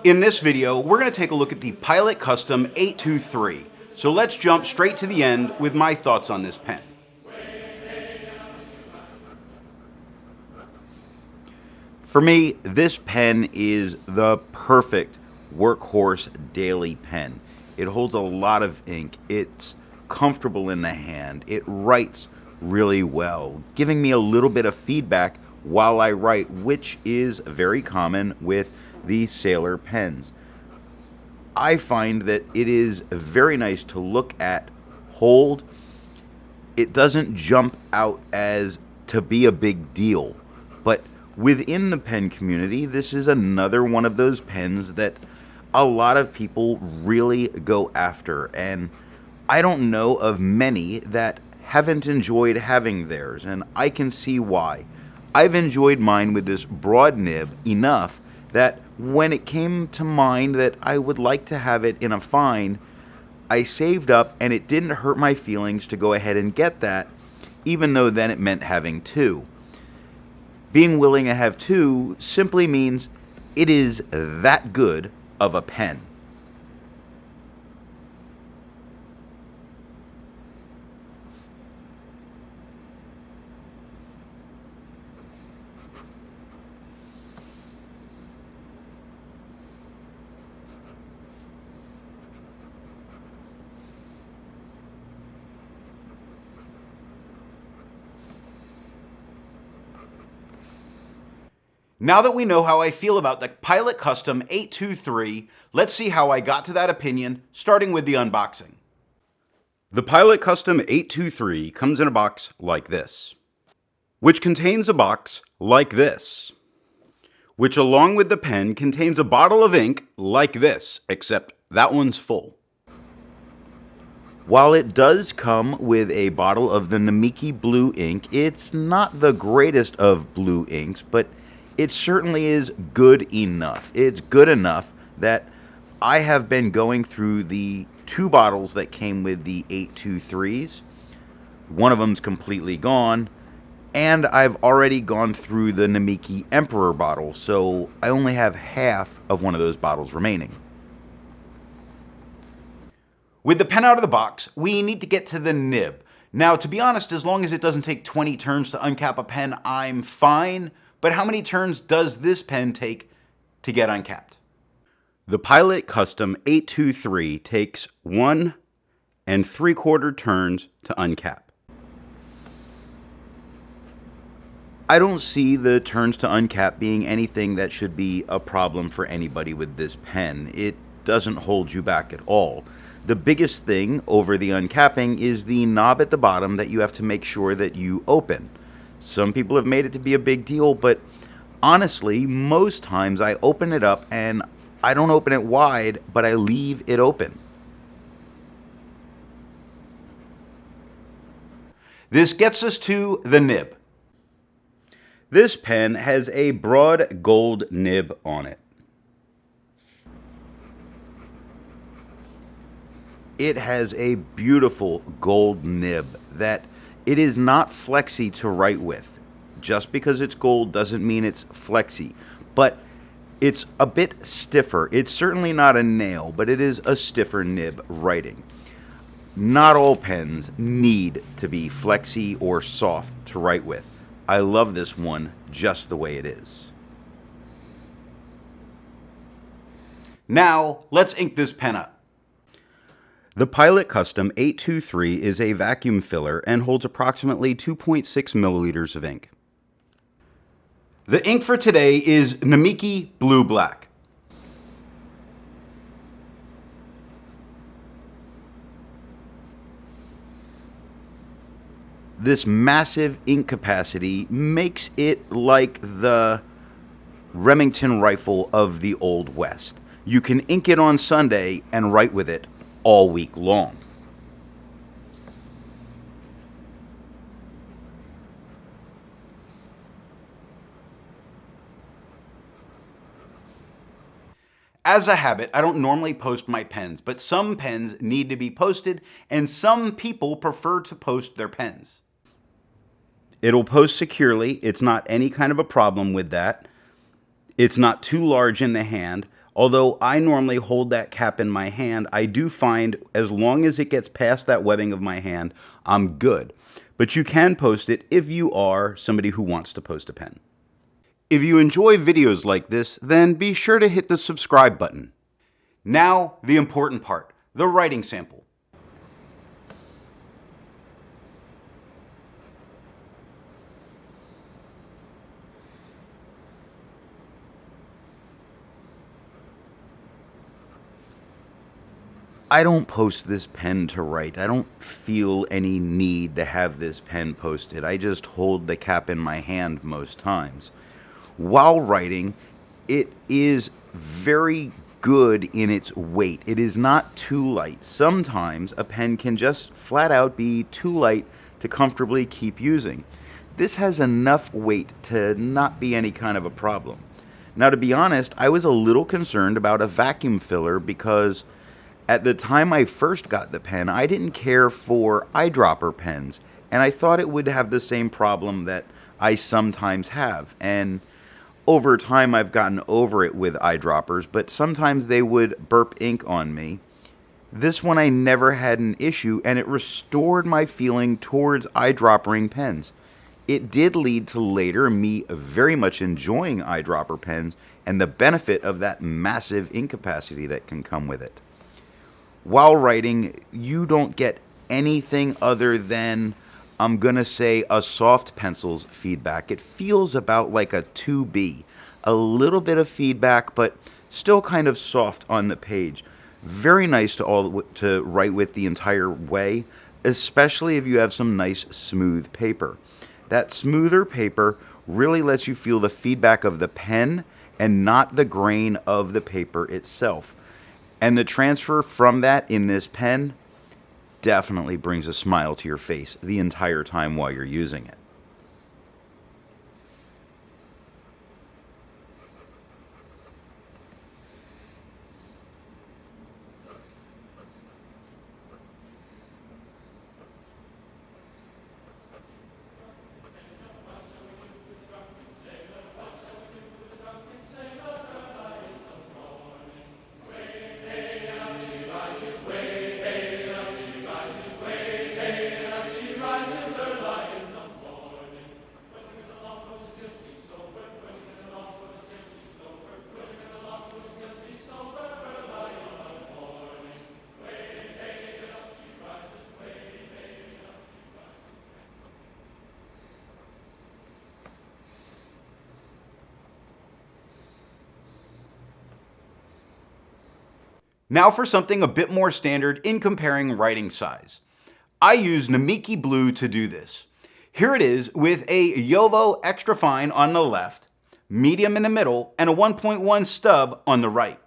In this video, we're going to take a look at the Pilot Custom 823. So let's jump straight to the end with my thoughts on this pen. For me, this pen is the perfect workhorse daily pen. It holds a lot of ink. It's comfortable in the hand. It writes really well, giving me a little bit of feedback while I write, which is very common with the Sailor pens. I find that it is very nice to look at, hold. It doesn't jump out as to be a big deal, but within the pen community, this is another one of those pens that a lot of people really go after, and I don't know of many that haven't enjoyed having theirs, and I can see why. I've enjoyed mine with this broad nib enough that when it came to mind that I would like to have it in a fine, I saved up, and it didn't hurt my feelings to go ahead and get that, even though then it meant having two. Being willing to have two simply means it is that good of a pen. Now that we know how I feel about the Pilot Custom 823, let's see how I got to that opinion, starting with the unboxing. The Pilot Custom 823 comes in a box like this, which contains a box like this, which along with the pen contains a bottle of ink like this, except that one's full. While it does come with a bottle of the Mnemosyne blue ink, it's not the greatest of blue inks, but it certainly is good enough. It's good enough that I have been going through the two bottles that came with the 823s. One of them's completely gone, and I've already gone through the Mnemosyne Emperor bottle, so I only have half of one of those bottles remaining. With the pen out of the box, we need to get to the nib. Now, to be honest, as long as it doesn't take 20 turns to uncap a pen, I'm fine. But how many turns does this pen take to get uncapped? The Pilot Custom 823 takes 1 3/4 turns to uncap. I don't see the turns to uncap being anything that should be a problem for anybody with this pen. It doesn't hold you back at all. The biggest thing over the uncapping is the knob at the bottom that you have to make sure that you open. Some people have made it to be a big deal, but honestly, most times I open it up and I don't open it wide, but I leave it open. This gets us to the nib. This pen has a broad gold nib on it. It has a beautiful gold nib that it is not flexy to write with. Just because it's gold doesn't mean it's flexy, but it's a bit stiffer. It's certainly not a nail, but it is a stiffer nib writing. Not all pens need to be flexy or soft to write with. I love this one just the way it is. Now, let's ink this pen up. The Pilot Custom 823 is a vacuum filler and holds approximately 2.6 milliliters of ink. The ink for today is Mnemosyne Blue Black. This massive ink capacity makes it like the Remington rifle of the Old West. You can ink it on Sunday and write with it all week long. As a habit, I don't normally post my pens, but some pens need to be posted, and some people prefer to post their pens. It'll post securely. It's not any kind of a problem with that. It's not too large in the hand. Although I normally hold that cap in my hand, I do find as long as it gets past that webbing of my hand, I'm good. But you can post it if you are somebody who wants to post a pen. If you enjoy videos like this, then be sure to hit the subscribe button. Now, the important part, the writing sample. I don't post this pen to write. I don't feel any need to have this pen posted. I just hold the cap in my hand most times. While writing, it is very good in its weight. It is not too light. Sometimes a pen can just flat out be too light to comfortably keep using. This has enough weight to not be any kind of a problem. Now, to be honest, I was a little concerned about a vacuum filler because at the time I first got the pen, I didn't care for eyedropper pens, and I thought it would have the same problem that I sometimes have. And over time, I've gotten over it with eyedroppers, but sometimes they would burp ink on me. This one I never had an issue, and it restored my feeling towards eyedroppering pens. It did lead to later me very much enjoying eyedropper pens and the benefit of that massive ink capacity that can come with it. While writing, you don't get anything other than, I'm going to say, a soft pencil's feedback. It feels about like a 2B. A little bit of feedback, but still kind of soft on the page. Very nice to write with the entire way, especially if you have some nice smooth paper. That smoother paper really lets you feel the feedback of the pen and not the grain of the paper itself. And the transfer from that in this pen definitely brings a smile to your face the entire time while you're using it. Now for something a bit more standard in comparing writing size. I use Namiki Blue to do this. Here it is with a Yovo extra fine on the left, medium in the middle, and a 1.1 stub on the right.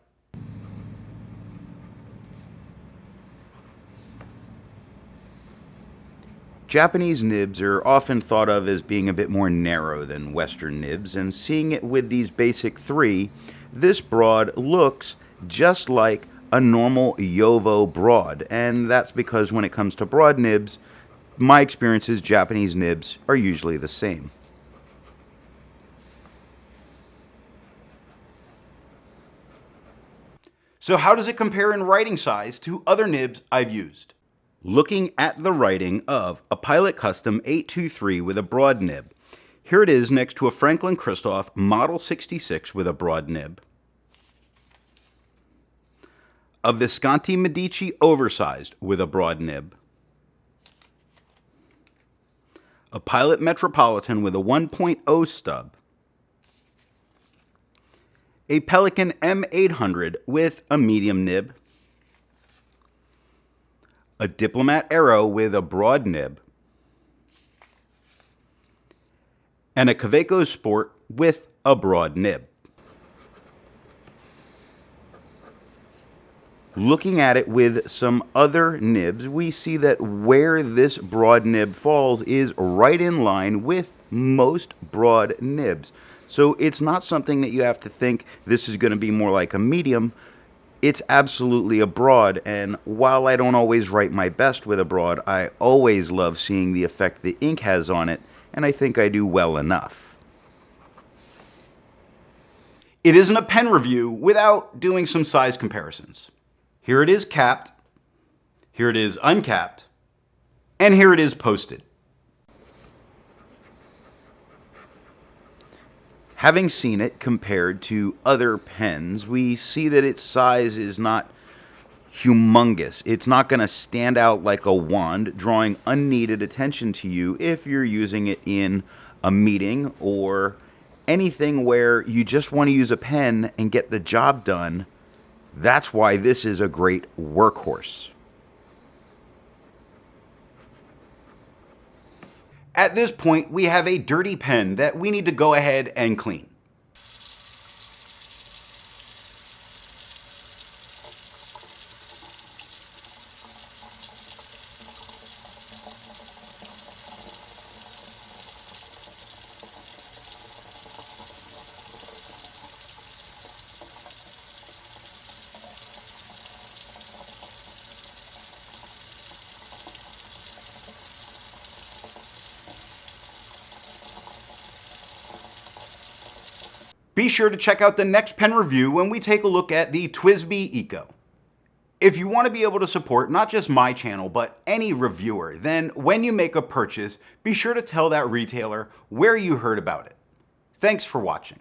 Japanese nibs are often thought of as being a bit more narrow than Western nibs, and seeing it with these basic three, this broad looks just like a normal Yovo broad, and that's because when it comes to broad nibs, my experience is Japanese nibs are usually the same. So how does it compare in writing size to other nibs I've used? Looking at the writing of a Pilot Custom 823 with a broad nib. Here it is next to a Franklin Christoph Model 66 with a broad nib. A Visconti Medici Oversized with a broad nib. A Pilot Metropolitan with a 1.0 stub. A Pelican M800 with a medium nib. A Diplomat Aero with a broad nib. And a Kaweco Sport with a broad nib. Looking at it with some other nibs, we see that where this broad nib falls is right in line with most broad nibs. So it's not something that you have to think this is going to be more like a medium. It's absolutely a broad, and while I don't always write my best with a broad, I always love seeing the effect the ink has on it, and I think I do well enough. It isn't a pen review without doing some size comparisons. Here it is capped, here it is uncapped, and here it is posted. Having seen it compared to other pens, we see that its size is not humongous. It's not going to stand out like a wand, drawing unneeded attention to you if you're using it in a meeting or anything where you just want to use a pen and get the job done. That's why this is a great workhorse. At this point, we have a dirty pen that we need to go ahead and clean. Be sure to check out the next pen review when we take a look at the TWSBI Eco. If you want to be able to support not just my channel, but any reviewer, then when you make a purchase, be sure to tell that retailer where you heard about it. Thanks for watching.